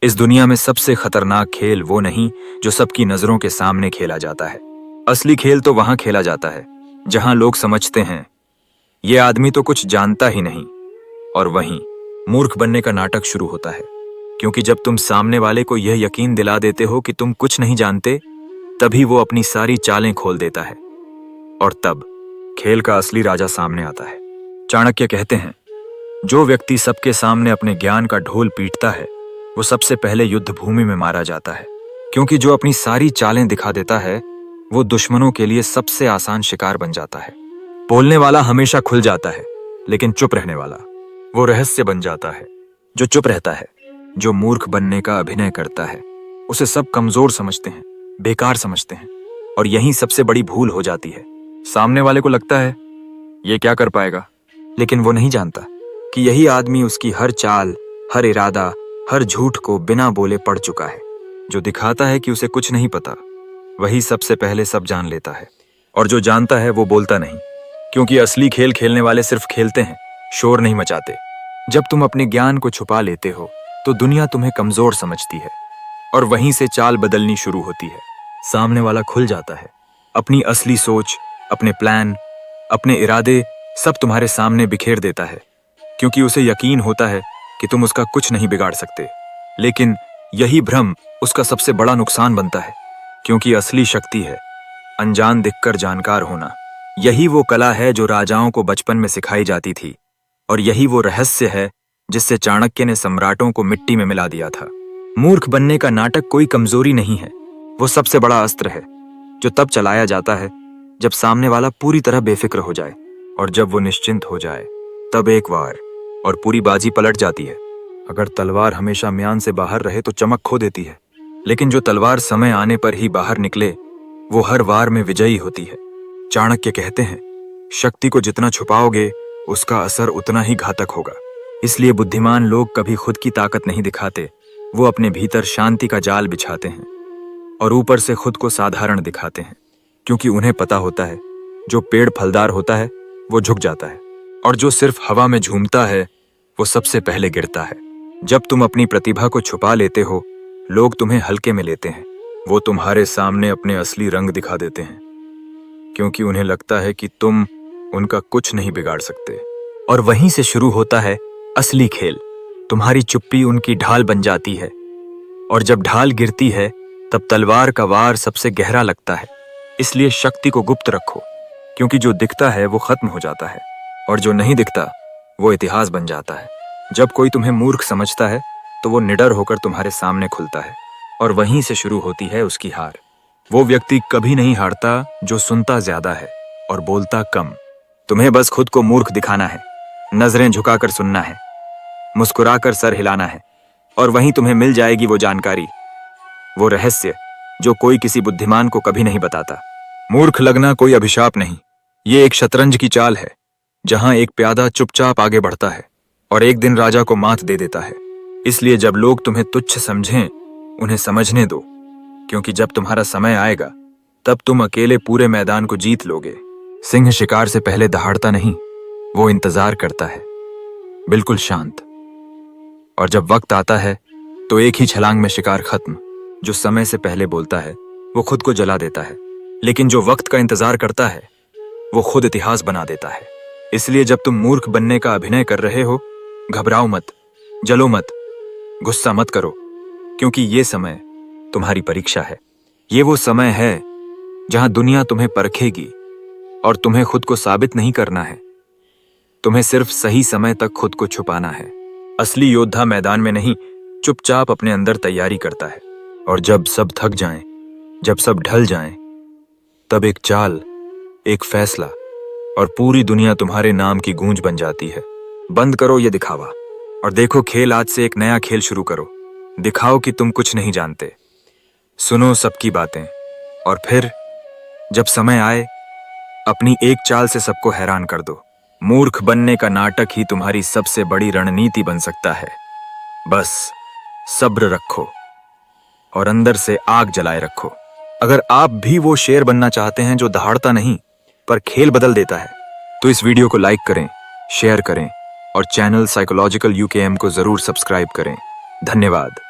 इस दुनिया में सबसे खतरनाक खेल वो नहीं जो सबकी नजरों के सामने खेला जाता है। असली खेल तो वहां खेला जाता है जहां लोग समझते हैं ये आदमी तो कुछ जानता ही नहीं, और वहीं मूर्ख बनने का नाटक शुरू होता है। क्योंकि जब तुम सामने वाले को यह यकीन दिला देते हो कि तुम कुछ नहीं जानते, तभी वो अपनी सारी चालें खोल देता है, और तब खेल का असली राजा सामने आता है। चाणक्य कहते हैं, जो व्यक्ति सबके सामने अपने ज्ञान का ढोल पीटता है वो सबसे पहले युद्ध भूमि में मारा जाता है। क्योंकि जो अपनी सारी चालें दिखा देता है वो दुश्मनों के लिए सबसे आसान शिकार बन जाता है। बोलने वाला हमेशा खुल जाता है, लेकिन चुप रहने वाला वो रहस्य बन जाता है। जो चुप रहता है, जो मूर्ख बनने का अभिनय करता है, उसे सब कमजोर समझते हैं, बेकार समझते हैं, और यही सबसे बड़ी भूल हो जाती है। सामने वाले को लगता है ये क्या कर पाएगा, लेकिन वो नहीं जानता कि यही आदमी उसकी हर चाल, हर इरादा, हर झूठ को बिना बोले पढ़ चुका है। जो दिखाता है कि उसे कुछ नहीं पता, वही सबसे पहले सब जान लेता है, और जो जानता है वो बोलता नहीं। क्योंकि असली खेल खेलने वाले सिर्फ खेलते हैं, शोर नहीं मचाते। जब तुम अपने ज्ञान को छुपा लेते हो तो दुनिया तुम्हें कमजोर समझती है, और वहीं से चाल बदलनी शुरू होती है। सामने वाला खुल जाता है, अपनी असली सोच, अपने प्लान, अपने इरादे सब तुम्हारे सामने बिखेर देता है। क्योंकि उसे यकीन होता है कि तुम उसका कुछ नहीं बिगाड़ सकते। लेकिन यही भ्रम उसका सबसे बड़ा नुकसान बनता है। क्योंकि असली शक्ति है अनजान दिखकर जानकार होना। यही वो कला है जो राजाओं को बचपन में सिखाई जाती थी, और यही वो रहस्य है जिससे चाणक्य ने सम्राटों को मिट्टी में मिला दिया था। मूर्ख बनने का नाटक कोई कमजोरी नहीं है, वो सबसे बड़ा अस्त्र है जो तब चलाया जाता है जब सामने वाला पूरी तरह बेफिक्र हो जाए, और जब वो निश्चिंत हो जाए तब एक वार और पूरी बाजी पलट जाती है। अगर तलवार हमेशा म्यान से बाहर रहे तो चमक खो देती है, लेकिन जो तलवार समय आने पर ही बाहर निकले वो हर वार में विजयी होती है। चाणक्य कहते हैं, शक्ति को जितना छुपाओगे उसका असर उतना ही घातक होगा। इसलिए बुद्धिमान लोग कभी खुद की ताकत नहीं दिखाते, वो अपने भीतर शांति का जाल बिछाते हैं और ऊपर से खुद को साधारण दिखाते हैं। क्योंकि उन्हें पता होता है जो पेड़ फलदार होता है वो झुक जाता है, और जो सिर्फ हवा में झूमता है वो सबसे पहले गिरता है। जब तुम अपनी प्रतिभा को छुपा लेते हो, लोग तुम्हें हल्के में लेते हैं। वो तुम्हारे सामने अपने असली रंग दिखा देते हैं, क्योंकि उन्हें लगता है कि तुम उनका कुछ नहीं बिगाड़ सकते। और वहीं से शुरू होता है असली खेल। तुम्हारी चुप्पी उनकी ढाल बन जाती है, और जब ढाल गिरती है तब तलवार का वार सबसे गहरा लगता है। इसलिए शक्ति को गुप्त रखो, क्योंकि जो दिखता है वो खत्म हो जाता है, और जो नहीं दिखता वो इतिहास बन जाता है। जब कोई तुम्हें मूर्ख समझता है तो वो निडर होकर तुम्हारे सामने खुलता है, और वहीं से शुरू होती है उसकी हार। वो व्यक्ति कभी नहीं हारता जो सुनता ज्यादा है और बोलता कम। तुम्हें बस खुद को मूर्ख दिखाना है, नजरें झुकाकर सुनना है, मुस्कुराकर सर हिलाना है, और वहीं तुम्हें मिल जाएगी वो जानकारी, वो रहस्य जो कोई किसी बुद्धिमान को कभी नहीं बताता। मूर्ख लगना कोई अभिशाप नहीं, ये एक शतरंज की चाल है जहां एक प्यादा चुपचाप आगे बढ़ता है और एक दिन राजा को मात दे देता है। इसलिए जब लोग तुम्हें तुच्छ समझें, उन्हें समझने दो, क्योंकि जब तुम्हारा समय आएगा तब तुम अकेले पूरे मैदान को जीत लोगे। सिंह शिकार से पहले दहाड़ता नहीं, वो इंतजार करता है, बिल्कुल शांत। और जब वक्त आता है तो एक ही छलांग में शिकार खत्म। जो समय से पहले बोलता है वो खुद को जला देता है, लेकिन जो वक्त का इंतजार करता है वो खुद इतिहास बना देता है। इसलिए जब तुम मूर्ख बनने का अभिनय कर रहे हो, घबराओ मत, जलो मत, गुस्सा मत करो, क्योंकि ये समय तुम्हारी परीक्षा है। ये वो समय है जहां दुनिया तुम्हें परखेगी, और तुम्हें खुद को साबित नहीं करना है, तुम्हें सिर्फ सही समय तक खुद को छुपाना है। असली योद्धा मैदान में नहीं, चुपचाप अपने अंदर तैयारी करता है, और जब सब थक जाएं, जब सब ढल जाएं, तब एक चाल, एक फैसला, और पूरी दुनिया तुम्हारे नाम की गूंज बन जाती है। बंद करो ये दिखावा और देखो खेल आज से एक नया खेल शुरू करो। दिखाओ कि तुम कुछ नहीं जानते, सुनो सबकी बातें, और फिर जब समय आए अपनी एक चाल से सबको हैरान कर दो। मूर्ख बनने का नाटक ही तुम्हारी सबसे बड़ी रणनीति बन सकता है। बस सब्र रखो और अंदर से आग जलाए रखो। अगर आप भी वो शेर बनना चाहते हैं जो दहाड़ता नहीं पर खेल बदल देता है, तो इस वीडियो को लाइक करें, शेयर करें और चैनल साइकोलॉजिकल यूकेएम को जरूर सब्सक्राइब करें। धन्यवाद।